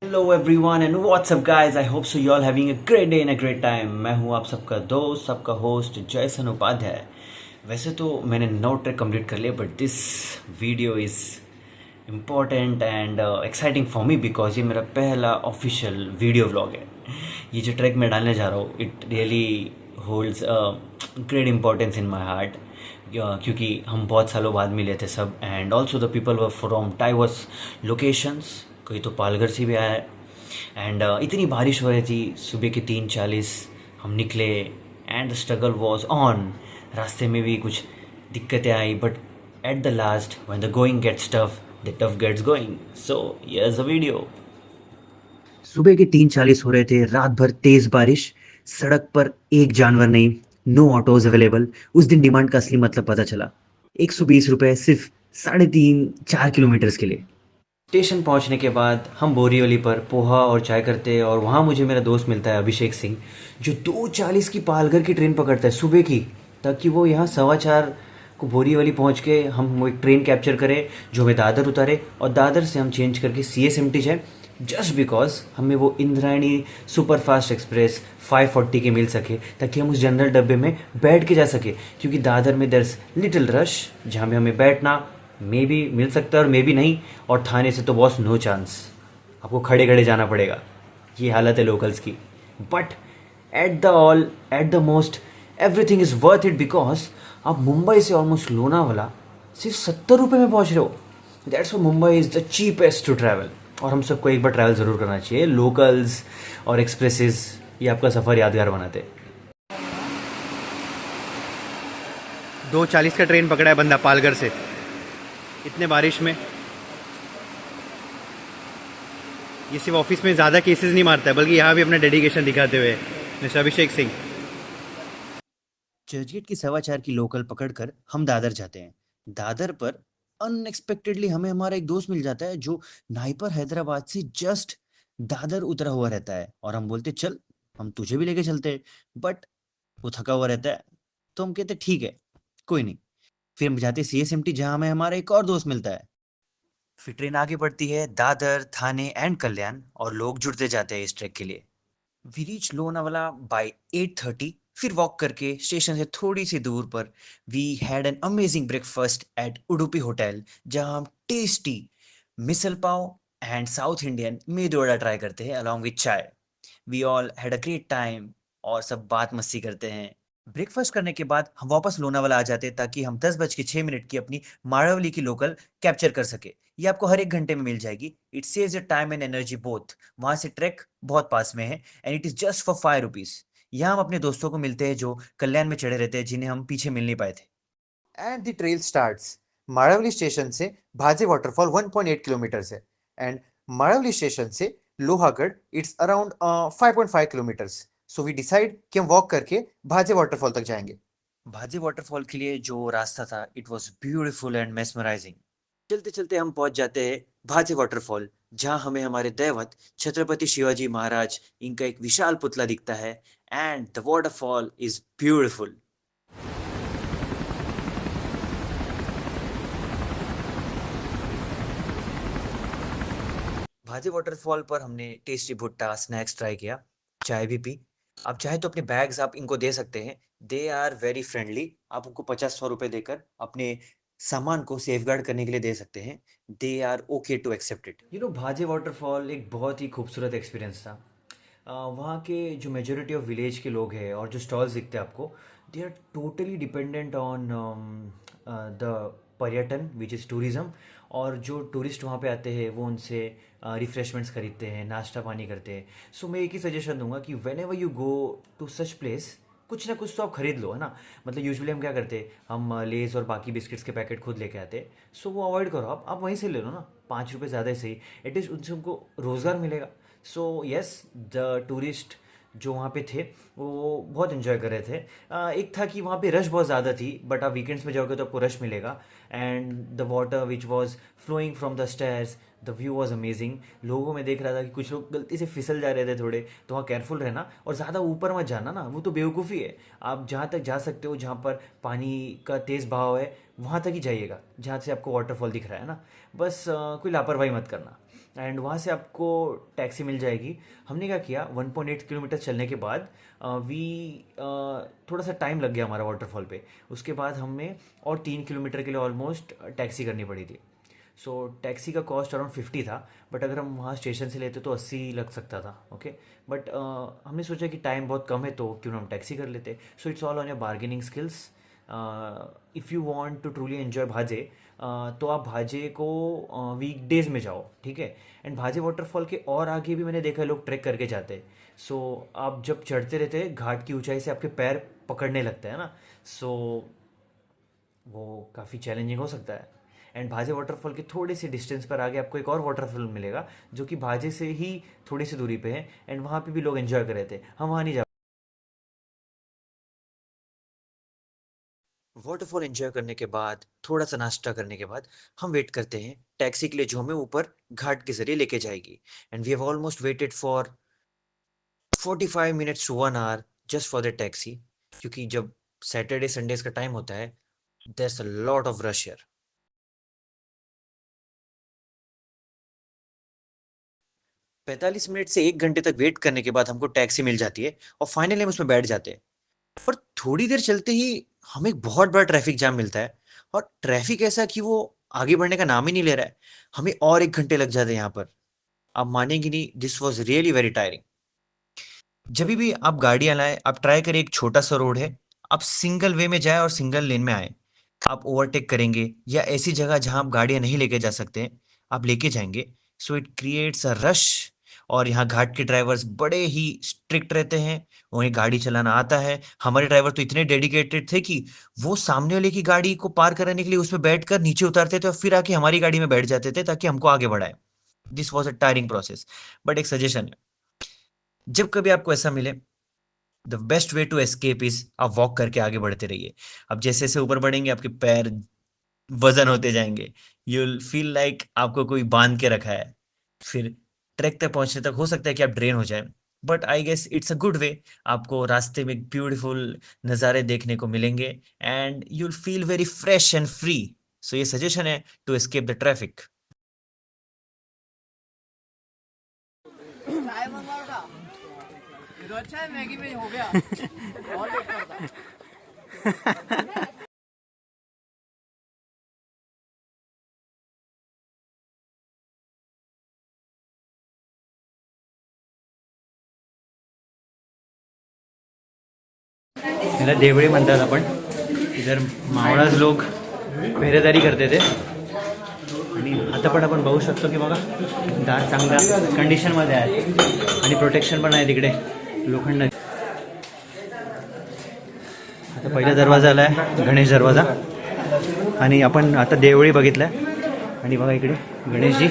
Hello everyone and what's up guys, I hope so you all having a great day and a great time. मैं हूं आप सबका दोस्त, सबका host जयसन उपाध्याय। वैसे तो मैंने 9 ट्रैक कंप्लीट कर लिए, but this video is important and exciting for me because ये मेरा पहला ऑफिशियल वीडियो व्लॉग है। ये जो ट्रैक मैं डालने जा रहा हूँ, it really holds great importance in my heart, क्योंकि हम बहुत सालों बाद मिले थे सब, and also the people were from diverse locations. कोई तो पालघर से भी आया है। एंड इतनी बारिश हो रही थी, सुबह के 3:40 हम निकले and the struggle was on. रास्ते में भी कुछ दिक्कतें आई, but at the last when the going gets tough, the tough gets going. So here's a video. सुबह के 3:40 हो रहे थे, रात भर तेज बारिश, सड़क पर एक जानवर नहीं, नो ऑटोज अवेलेबल। उस दिन डिमांड का असली मतलब पता चला। 120 रुपए सिर्फ 3.5-4 किलोमीटर्स के लिए। स्टेशन पहुंचने के बाद हम बोरीवली पर पोहा और चाय करते हैं, और वहाँ मुझे मेरा दोस्त मिलता है अभिषेक सिंह, जो 2:40 की पालघर की ट्रेन पकड़ता है सुबह की, ताकि वो यहाँ 4:15 को बोरीवली पहुँच के हम वो एक ट्रेन कैप्चर करें जो हमें दादर उतारे, और दादर से हम चेंज करके CSMT जाए, जस्ट बिकॉज हमें वो इंद्रायणी सुपर फास्ट एक्सप्रेस 540 के मिल सके, ताकि हम उस जनरल डब्बे में बैठ के जा सके, क्योंकि दादर में दर लिटिल रश, जहाँ में हमें बैठना मे बी मिल सकता है और मे बी नहीं, और थाने से तो बॉस नो चांस, आपको खड़े खड़े जाना पड़ेगा। ये हालत है लोकल्स की। But at the most everything is worth it, because आप मुंबई से ऑलमोस्ट लोनावाला सिर्फ 70 रुपये में पहुंच रहे हो। That's why Mumbai is the cheapest to travel, और हम सबको एक बार ट्रैवल ज़रूर करना चाहिए। लोकल्स और एक्सप्रेसेस ये आपका सफ़र यादगार बनाते हैं। 2:40 का ट्रेन पकड़ा है बंदा पालघर से, इतने बारिश में। ये सिर्फ ऑफिस में ज़्यादा केसेस नहीं मारता है, बल्कि यहाँ भी अपना डेडिकेशन दिखाते हुए मिस्टर अभिषेक सिंह। चर्चगेट की 4:15 की लोकल पकड़कर हम दादर जाते हैं। दादर पर अनएक्सपेक्टेडली हमें हमारा एक दोस्त मिल जाता है, जो नाइपर हैदराबाद से जस्ट दादर उतरा हुआ रहता है, और हम बोलते चल हम तुझे भी लेके चलते हैं, बट वो थका हुआ रहता है, तो हम कहते ठीक है, कोई नहीं। फिर हम जाते CSMT, जहाँ हमें हमारा एक और दोस्त मिलता है। फिर ट्रेन आगे बढ़ती है दादर, थाने एंड कल्याण, और लोग जुड़ते जाते हैं इस ट्रैक के लिए। We reach Lonavala by 8:30। फिर वॉक करके स्टेशन से थोड़ी सी दूर पर we had an amazing breakfast at Udupi hotel, जहां हम tasty misal pav and south Indian medu vada try करते हैं along with chai. We all had a great time, और सब बात मस्ती करते हैं। ब्रेकफास्ट करने के बाद हम वापस लोनावाला आ जाते हैं, ताकि हम 10:06 की अपनी मारावली की लोकल कैप्चर कर सके। ये आपको हर एक घंटे में मिल जाएगी। It saves your time and energy both. वहां से ट्रैक बहुत पास में है, and it is just for 5 rupees. यहाँ हम अपने दोस्तों को मिलते हैं जो कल्याण में चढ़े रहते हैं, जिन्हें हम पीछे मिल नहीं पाए थे। And the trail starts Maravali station से भाजे वाटरफॉल 1.8 किलोमीटर्स है, एंड मारावली स्टेशन से Lohagad it's around 5.5 kilometres. So we decide कि हम वॉक करके भाजे वाटरफॉल तक जाएंगे। भाजे वाटरफॉल के लिए जो रास्ता था, it was beautiful and mesmerising. चलते चलते हम पहुंच जाते हैं भाजे वाटरफॉल, जहां हमें हमारे दैवत छत्रपति शिवाजी महाराज इनका एक विशाल पुतला दिखता है, and the waterfall is beautiful. Bhaje waterfall पर हमने टेस्टी भुट्टा स्नैक्स ट्राई किया, चाय भी पी। आप चाहे तो अपने बैग्स आप इनको दे सकते हैं, दे आर वेरी फ्रेंडली। आप उनको 50-100 रुपए देकर अपने सामान को सेफगार्ड करने के लिए दे सकते हैं। They are okay to accept it. Bhaje waterfall एक बहुत ही खूबसूरत एक्सपीरियंस था। वहाँ के जो मेजोरिटी ऑफ विलेज के लोग हैं और जो स्टॉल्स दिखते हैं आपको, they are totally dependent on the पर्यटन विच इज़ टूरिज़्म। और जो टूरिस्ट वहाँ पे आते हैं वो उनसे रिफ्रेशमेंट्स खरीदते हैं, नाश्ता पानी करते हैं। सो मैं एक ही सजेशन दूंगा कि whenever you go to such place, कुछ ना कुछ तो आप खरीद लो, है ना। मतलब यूजुअली हम क्या करते हैं, हम लेज और बाकी बिस्किट्स के पैकेट खुद लेके आते हैं। सो वो अवॉइड करो, आप वहीं से ले लो ना, 5 रुपये ज़्यादा ही सही, एटलीस्ट उनसे उनको रोज़गार मिलेगा। सो यस, द टूरिस्ट जो वहाँ पे थे वो बहुत इन्जॉय कर रहे थे। एक था कि वहाँ पे रश बहुत ज़्यादा थी, बट आप वीकेंड्स में जाओगे तो आपको रश मिलेगा। And the water which was flowing from the stairs, the view was amazing. लोगों में देख रहा था कि कुछ लोग गलती से फिसल जा रहे थे थोड़े, तो वहाँ केयरफुल रहना, और ज़्यादा ऊपर मत जाना ना, वो तो बेवकूफ़ी है। आप जहाँ तक जा सकते हो, जहाँ पर पानी का तेज़ बहाव है, वहाँ तक ही जाइएगा, जहाँ से आपको वाटरफॉल दिख रहा है ना। बस कोई लापरवाही मत करना। एंड वहाँ से आपको टैक्सी मिल जाएगी। हमने क्या किया, 1.8 किलोमीटर चलने के बाद वी थोड़ा सा टाइम लग गया हमारा वाटरफॉल पे। उसके बाद हमें और 3 किलोमीटर के लिए ऑलमोस्ट टैक्सी करनी पड़ी थी। सो टैक्सी का कॉस्ट अराउंड 50 था, बट अगर हम वहाँ स्टेशन से लेते तो 80 लग सकता था। ओके, बट हमने सोचा कि टाइम बहुत कम है तो क्यों ना हम टैक्सी कर लेते। So it's all on your bargaining skills. If you want to truly enjoy Bhaje, तो आप भाजे को वीक डेज में जाओ, ठीक है। एंड भाजे वाटरफॉल के और आगे भी मैंने देखा है लोग ट्रैक करके जाते हैं। सो आप जब चढ़ते रहते हैं घाट की ऊंचाई से आपके पैर पकड़ने लगते हैं ना, सो वो काफ़ी चैलेंजिंग हो सकता है। एंड भाजे वाटरफॉल के थोड़े से डिस्टेंस पर आगे आपको एक और वाटरफॉल मिलेगा जो कि भाजे से ही थोड़ी सी दूरी पे है, एंड वहाँ पे भी लोग एंजॉय कर रहे थे, हम वहाँ नहीं जा। वाटरफॉल एंजॉय करने के बाद, थोड़ा सा नाश्ता करने के बाद, हम वेट करते हैं टैक्सी के लिए जो हमें ऊपर घाट के जरिए लेके जाएगी। And we have almost waited for 45 minutes to 1 hour just for the taxi, क्योंकि जब सैटरडे संडेज का टाइम होता है, there's a lot of rush here. 45 minute से 1 घंटे तक वेट करने के बाद हमको टैक्सी मिल जाती है और फाइनली हम उसमें बैठ जाते हैं। पर थोड़ी देर चलते ही हमें एक बहुत बड़ा ट्रैफिक जाम मिलता है, और ट्रैफिक ऐसा कि वो आगे बढ़ने का नाम ही नहीं ले रहा है। हमें और 1 घंटे लग जाते हैं यहाँ पर। आप मानेंगे नहीं, this was really very tiring. जब भी आप गाड़ियां लाए, आप ट्राई करिए, एक छोटा सा रोड है, आप सिंगल वे में जाए और सिंगल लेन में आए। आप ओवरटेक करेंगे या ऐसी जगह जहां आप गाड़ियां नहीं लेके जा सकते हैं, आप लेके जाएंगे, so it creates a rush. और यहाँ घाट के ड्राइवर्स बड़े ही स्ट्रिक्ट रहते हैं, उन्हें गाड़ी चलाना आता है। हमारे ड्राइवर तो इतने डेडिकेटेड थे कि वो सामने वाले की गाड़ी को पार कराने के लिए उसमें बैठकर नीचे उतारते थे और फिर आके हमारी गाड़ी में बैठ जाते थे ताकि हमको आगे बढ़ाए। This was a tiring process. But एक सजेशन है, जब कभी आपको ऐसा मिले, the best way to escape is आप वॉक करके आगे बढ़ते रहिए। अब जैसे जैसे ऊपर बढ़ेंगे आपके पैर वजन होते जाएंगे, यू विल फील लाइक आपको कोई बांध के रखा है। फिर ट्रैक तक पहुंचने तक हो सकता है कि आप ड्रेन हो जाए, but I guess it's a good way. आपको रास्ते में ब्यूटीफुल नज़ारे देखने को मिलेंगे and you will feel very fresh and free. So ये सजेशन है टू एस्केप द ट्रैफिक। चाय मंगवाओ का? ये तो अच्छा है, मैगी में हो गया। और वेट करता। याला देवळी म्हणतात आपण. इधर मावळाच लोक पेरेदारी करते ते. आणि आता पण आपण बघू शकतो की बघा दार चांगल्या कंडिशनमध्ये आहे आणि प्रोटेक्शन पण आहे तिकडे लोखंड. आता पहिला दरवाजा आला आहे गणेश दरवाजा, आणि आपण आता देवळी बघितलं आहे. आणि बघा इकडे गणेशजी.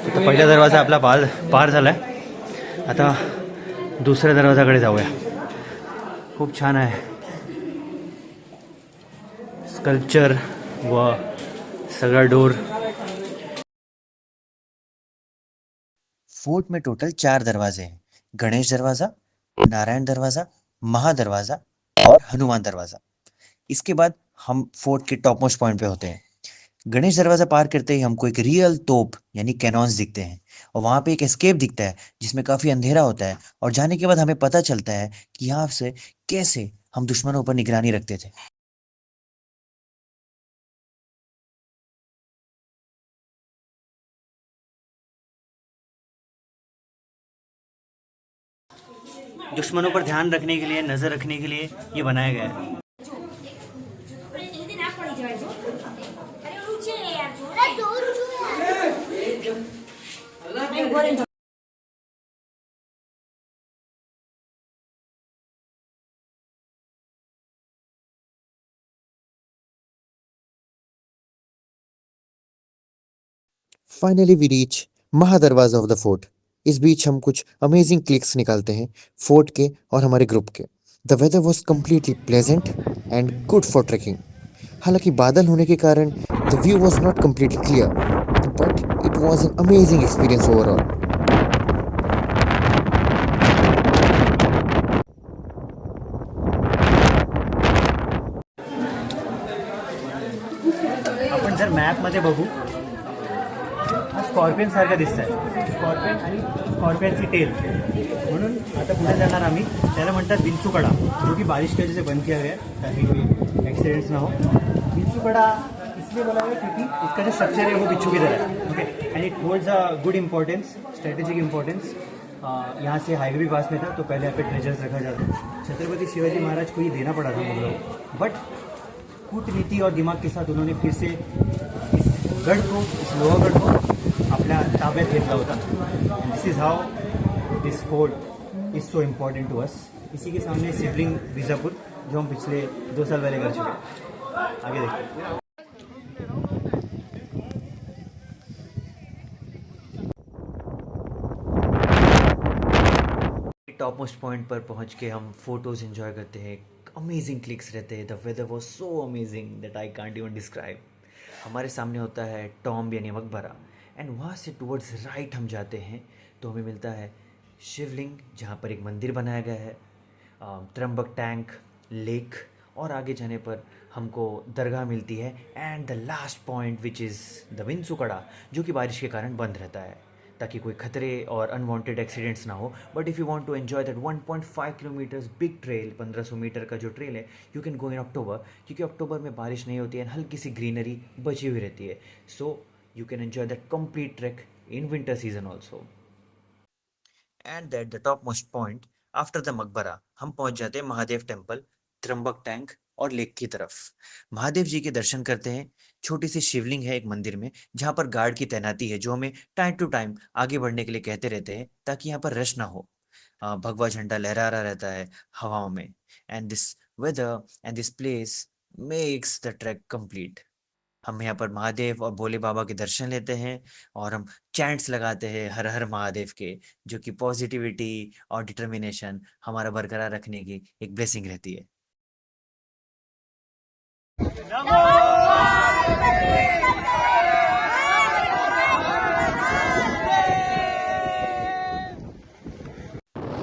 आता पहिला दरवाजा आपला पार झाला आहे. आता दुसऱ्या दरवाजाकडे जाऊया. खूप छान आहे स्कल्पचर व सगळा डोर. फोर्ट में टोटल 4 दरवाजे हैं: गणेश दरवाजा, नारायण दरवाजा, महादरवाजा और हनुमान दरवाजा। इसके बाद हम फोर्ट के टॉप मोस्ट पॉइंट पे होते हैं। गणेश दरवाजा पार करते ही हमको एक रियल तोप यानी कैनॉन्स दिखते हैं, और वहां पे एक एस्केप दिखता है जिसमें काफी अंधेरा होता है, और जाने के बाद हमें पता चलता है कि यहाँ से कैसे हम दुश्मनों पर निगरानी रखते थे। दुश्मनों पर ध्यान रखने के लिए, नज़र रखने के लिए ये बनाया गया है. Finally we reach Mahadarwaja of the fort. इस बीच हम कुछ अमेजिंग क्लिक्स निकालते हैं फोर्ट के और हमारे ग्रुप के। The weather was completely pleasant and good for trekking. हालांकि बादल होने के कारण the view was not completely clear, but it was an amazing experience overall. आपण जर मॅपमध्ये बघू हा स्कॉर्पियनसारखा दिसत आहे, स्कॉर्पियन आणि स्कॉर्पियनची टेल. म्हणून आता पुढे जाणार आम्ही. त्याला म्हणतात विंचूकडा, जो की बारिश की वजह से बंद किया गया है ताकि कोई एक्सीडेंट्स ना हो. विंचूकडा इसलिए बोला गया क्योंकि इसका जो स्ट्रक्चर है वो बिच्छू की तरह है. Okay, and it holds a good importance, strategic importance. यहाँ से हाईवे भी पास में था, तो पहले यहाँ पे ट्रेजर्स रखा जाता. छत्रपति शिवाजी महाराज को ही देना पड़ा था मुगलों को, बट कूटनीति और दिमाग के साथ उन्होंने फिर से इस गढ़ को, इस लोहागढ़ को अपना ताब्यात घेतला होता. This is how this fort is so important to us. इसी के सामने सिबलिंग बीजापुर, जो हम पिछले 2 साल पहले कर चुके हैं. आगे देखते. टॉप मोस्ट पॉइंट पर पहुंच के हम फोटोज़ एंजॉय करते हैं. अमेजिंग क्लिक्स रहते हैं. The weather was so amazing that I can't even describe. हमारे सामने होता है टॉम्ब यानी मकबरा, एंड वहाँ से टुवर्ड्स राइट हम जाते हैं तो हमें मिलता है शिवलिंग, जहाँ पर एक मंदिर बनाया गया है, त्रंबक टैंक, लेक, और आगे जाने पर हमको दरगाह मिलती है. And the last point which is the Vinchukada, जो कि बारिश के कारण बंद रहता है ताकि कोई खतरे और अनवांटेड एक्सीडेंट्स ना हो. But if you want to enjoy that 1.5 kilometres big trail, 1500 metre का जो ट्रेल है, यू कैन गो इन अक्टूबर, क्योंकि अक्टूबर में बारिश नहीं होती है, हल्की सी ग्रीनरी बची हुई रहती है. So you can enjoy that complete track in winter season also. And that the top most point after the मकबरा हम पहुंच जाते हैं महादेव टेम्पल, त्रंबक टैंक और लेक की तरफ. महादेव जी के दर्शन करते हैं. छोटी सी शिवलिंग है एक मंदिर में, जहाँ पर गार्ड की तैनाती है, जो हमें टाइम टू टाइम आगे बढ़ने के लिए कहते रहते हैं ताकि यहाँ पर रश ना हो. भगवा झंडा लहरा रहा रहता है हवाओं में. And this weather and this place makes the track complete. हम यहाँ पर महादेव और भोले बाबा के दर्शन लेते हैं और हम चैंट्स लगाते हैं हर हर महादेव के, जो कि पॉजिटिविटी और डिटर्मिनेशन हमारा बरकरार रखने की एक ब्लेसिंग रहती है.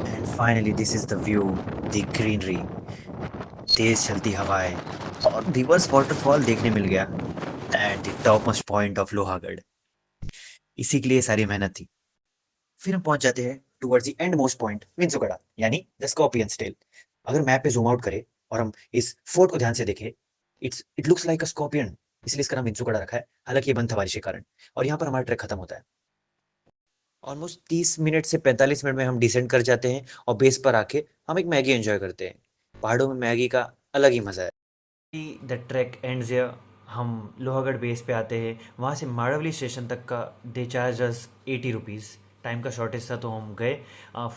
And finally this is the view, the greenery, तेज चलती हवाएं और रिवर्स वाटरफॉल देखने मिल गया at the top most point of Lohagad. इसी के लिए सारी मेहनत थी. फिर हम पहुंच जाते हैं towards the end most point, Vinchukada यानी द स्कॉर्पियंस टेल. अगर मैप पे जूम आउट करें और हम इस फोर्ट को ध्यान से देखें, it looks like a scorpion, इसलिए इसका नाम विंचूकडा रखा है. हालांकि ये बंद था बारिश के कारण, और यहाँ पर हमारा ट्रैक खत्म होता है. ऑलमोस्ट 30 मिनट से 45 मिनट में हम डिसेंड कर जाते हैं और बेस पर आके हम एक मैगी एंजॉय करते हैं. पहाड़ों में मैगी का अलग ही मज़ा है. The track ends here. हम लोहागढ़ बेस पे आते हैं. वहाँ से माड़वली स्टेशन तक का they charge us 80 rupees. Time का शॉर्टेज था तो हम गए.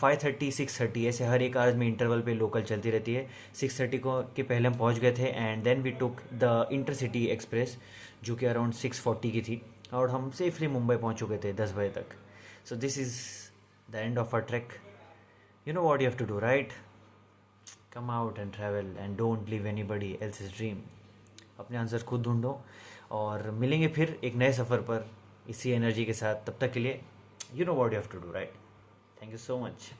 5:30 6:30 ऐसे हर एक आवर्स में इंटरवल पे लोकल चलती रहती है. 6:30 को के पहले हम पहुँच गए थे. And then we took the intercity express, जो कि अराउंड 6:40 की थी, और हम सेफली मुंबई पहुँच चुके थे 10 बजे तक. So this is the end of our track. You know what you have to do, right? Come out and travel and don't live anybody else's dream. अपने आंसर खुद ढूंढो, और मिलेंगे फिर एक नए सफ़र पर इसी एनर्जी के साथ. तब तक के लिए you know what you have to do, right? Thank you so much.